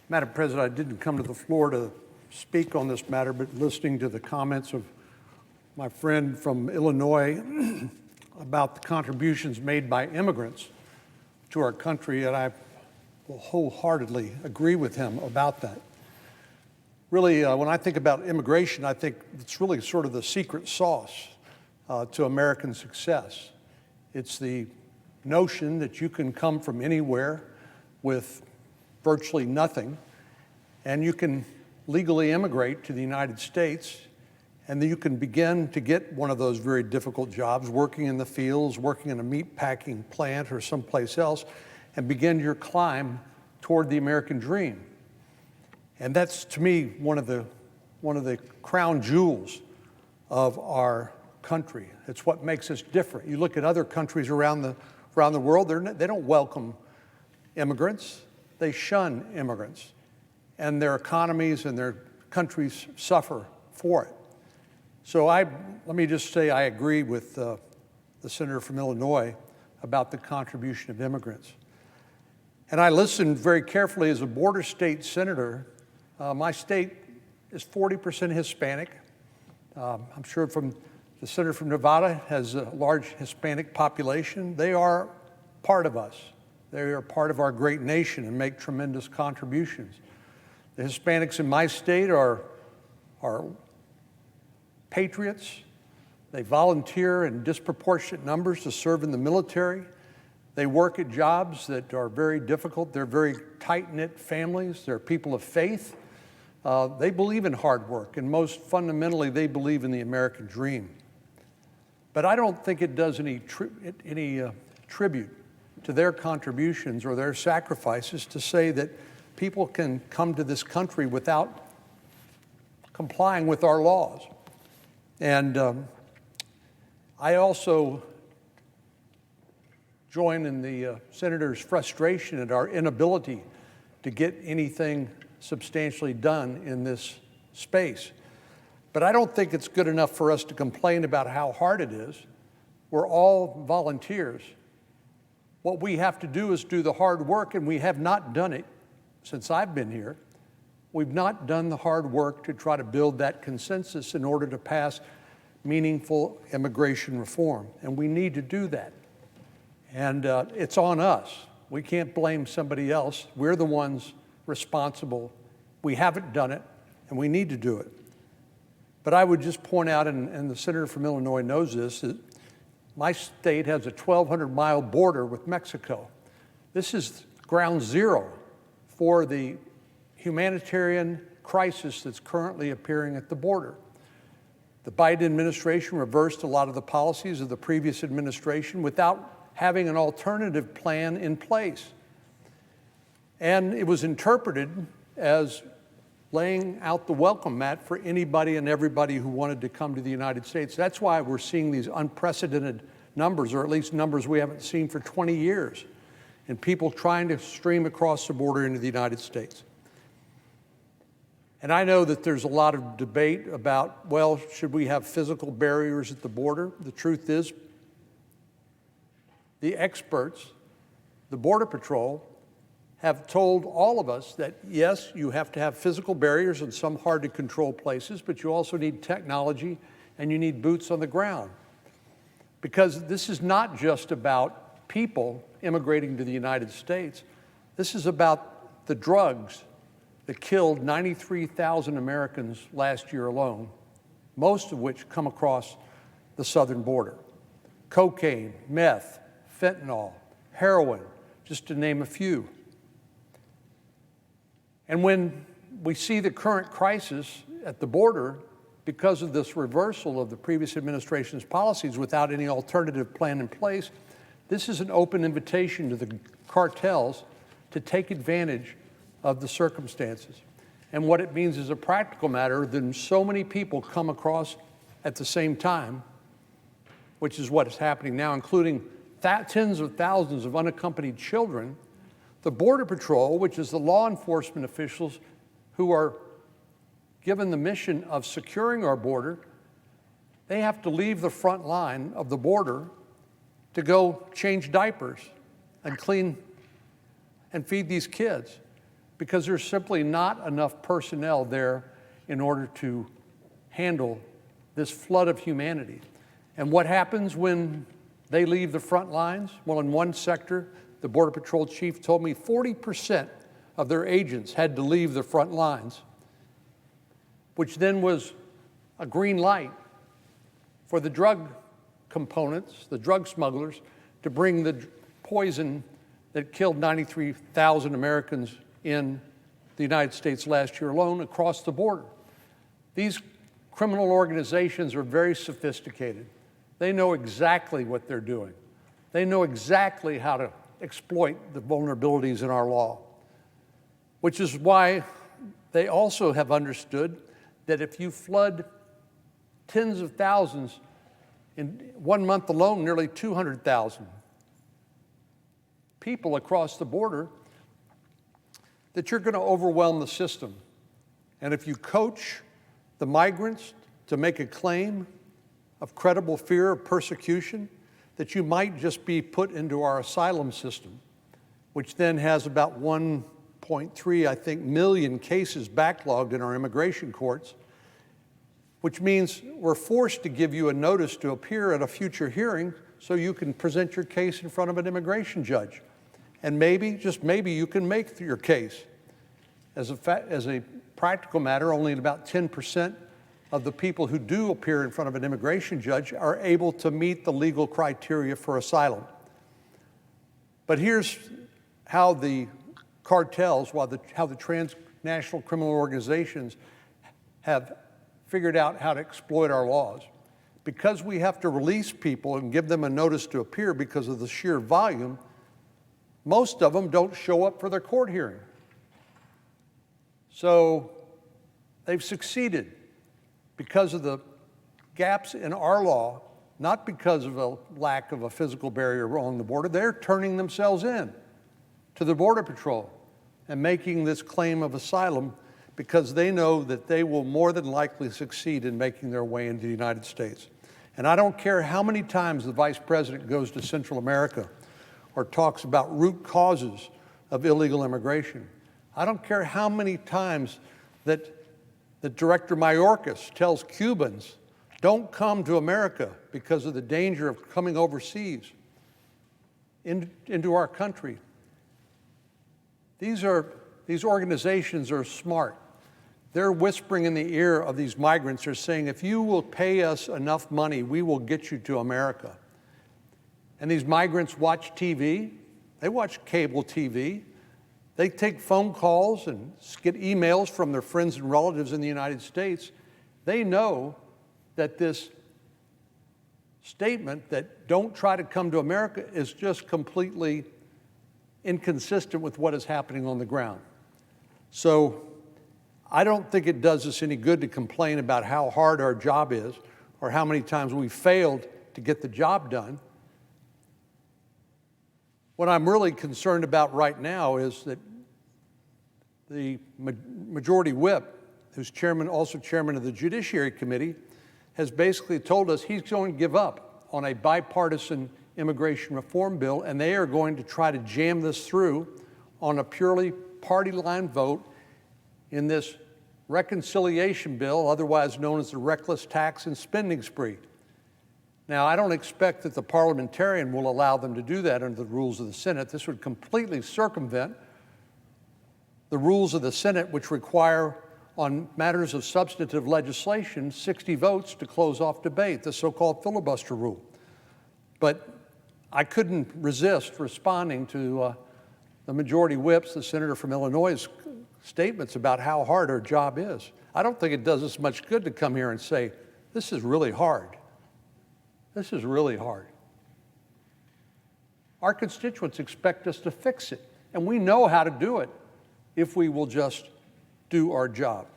Madam President, I didn't come to the floor to speak on this matter, but listening to the comments of my friend from Illinois about the contributions made by immigrants to our country, and I will wholeheartedly agree with him about that. Really, when I think about immigration, I think it's really sort of the secret sauce to American success. It's the notion that you can come from anywhere with virtually nothing, and you can legally immigrate to the United States, and then you can begin to get one of those very difficult jobs, working in the fields, working in a meat packing plant or someplace else, and begin your climb toward the American dream. And that's, to me, one of the crown jewels of our country. It's what makes us different. You look at other countries around the world, they don't welcome immigrants. They shun immigrants. And their economies and their countries suffer for it. So let me just say I agree with the senator from Illinois about the contribution of immigrants. And I listened very carefully as a border state senator. My state is 40% Hispanic. I'm sure from the senator from Nevada has a large Hispanic population. They are part of us. They are part of our great nation and make tremendous contributions. The Hispanics in my state are patriots. They volunteer in disproportionate numbers to serve in the military. They work at jobs that are very difficult. They're very tight-knit families. They're people of faith. They believe in hard work, and most fundamentally, they believe in the American dream. But I don't think it does any tribute to their contributions or their sacrifices to say that people can come to this country without complying with our laws. And I also join in the senator's frustration at our inability to get anything substantially done in this space. But I don't think it's good enough for us to complain about how hard it is. We're all volunteers. What we have to do is do the hard work, and we have not done it since I've been here. We've not done the hard work to try to build that consensus in order to pass meaningful immigration reform, and we need to do that. And it's on us. We can't blame somebody else. We're the ones responsible. We haven't done it, and we need to do it. But I would just point out, and the senator from Illinois knows this, that my state has a 1,200-mile border with Mexico. This is ground zero for the humanitarian crisis that's currently appearing at the border. The Biden administration reversed a lot of the policies of the previous administration without having an alternative plan in place. And it was interpreted as laying out the welcome mat for anybody and everybody who wanted to come to the United States. That's why we're seeing these unprecedented numbers, or at least numbers we haven't seen for 20 years, and people trying to stream across the border into the United States. And I know that there's a lot of debate about, well, should we have physical barriers at the border? The truth is, the experts, the Border Patrol, have told all of us that, yes, you have to have physical barriers in some hard-to-control places, but you also need technology and you need boots on the ground. Because this is not just about people immigrating to the United States. This is about the drugs that killed 93,000 Americans last year alone, most of which come across the southern border. Cocaine, meth, fentanyl, heroin, just to name a few. And when we see the current crisis at the border, because of this reversal of the previous administration's policies without any alternative plan in place, this is an open invitation to the cartels to take advantage of the circumstances. And what it means as a practical matter, then so many people come across at the same time, which is what is happening now, including tens of thousands of unaccompanied children. The Border Patrol, which is the law enforcement officials who are given the mission of securing our border, they have to leave the front line of the border to go change diapers and clean and feed these kids. because there's simply not enough personnel there in order to handle this flood of humanity. And what happens when they leave the front lines? Well, in one sector, the Border Patrol chief told me 40% of their agents had to leave the front lines, which then was a green light for the drug components, the drug smugglers, to bring the poison that killed 93,000 Americans in the United States last year alone across the border. These criminal organizations are very sophisticated. They know exactly what they're doing. They know exactly how to exploit the vulnerabilities in our law, which is why they also have understood that if you flood tens of thousands, in 1 month alone, nearly 200,000 people across the border, that you're going to overwhelm the system. And if you coach the migrants to make a claim of credible fear of persecution, that you might just be put into our asylum system, which then has about 1.3, I think, million cases backlogged in our immigration courts, which means we're forced to give you a notice to appear at a future hearing so you can present your case in front of an immigration judge. And maybe, just maybe, you can make your case. As a practical matter, only about 10% of the people who do appear in front of an immigration judge are able to meet the legal criteria for asylum. But here's how the cartels, how the transnational criminal organizations have figured out how to exploit our laws. Because we have to release people and give them a notice to appear because of the sheer volume, most of them don't show up for their court hearing. So they've succeeded because of the gaps in our law, not because of a lack of a physical barrier along the border. They're turning themselves in to the Border Patrol and making this claim of asylum because they know that they will more than likely succeed in making their way into the United States. And I don't care how many times the Vice President goes to Central America or talks about root causes of illegal immigration. I don't care how many times that Director Mayorkas tells Cubans, don't come to America because of the danger of coming overseas into our country. These organizations are smart. They're whispering in the ear of these migrants. They're saying, if you will pay us enough money, we will get you to America. And these migrants watch TV. They watch cable TV. They take phone calls and get emails from their friends and relatives in the United States. They know that this statement that don't try to come to America is just completely inconsistent with what is happening on the ground. So I don't think it does us any good to complain about how hard our job is or how many times we failed to get the job done. What I'm really concerned about right now is that the Majority Whip, who's also chairman of the Judiciary Committee, has basically told us he's going to give up on a bipartisan immigration reform bill, and they are going to try to jam this through on a purely party line vote in this reconciliation bill, otherwise known as the reckless tax and spending spree. Now, I don't expect that the parliamentarian will allow them to do that under the rules of the Senate. This would completely circumvent the rules of the Senate, which require, on matters of substantive legislation, 60 votes to close off debate, the so-called filibuster rule. But I couldn't resist responding to the Majority Whip's, the senator from Illinois' statements about how hard our job is. I don't think it does us much good to come here and say, this is really hard. This is really hard. Our constituents expect us to fix it, and we know how to do it if we will just do our job.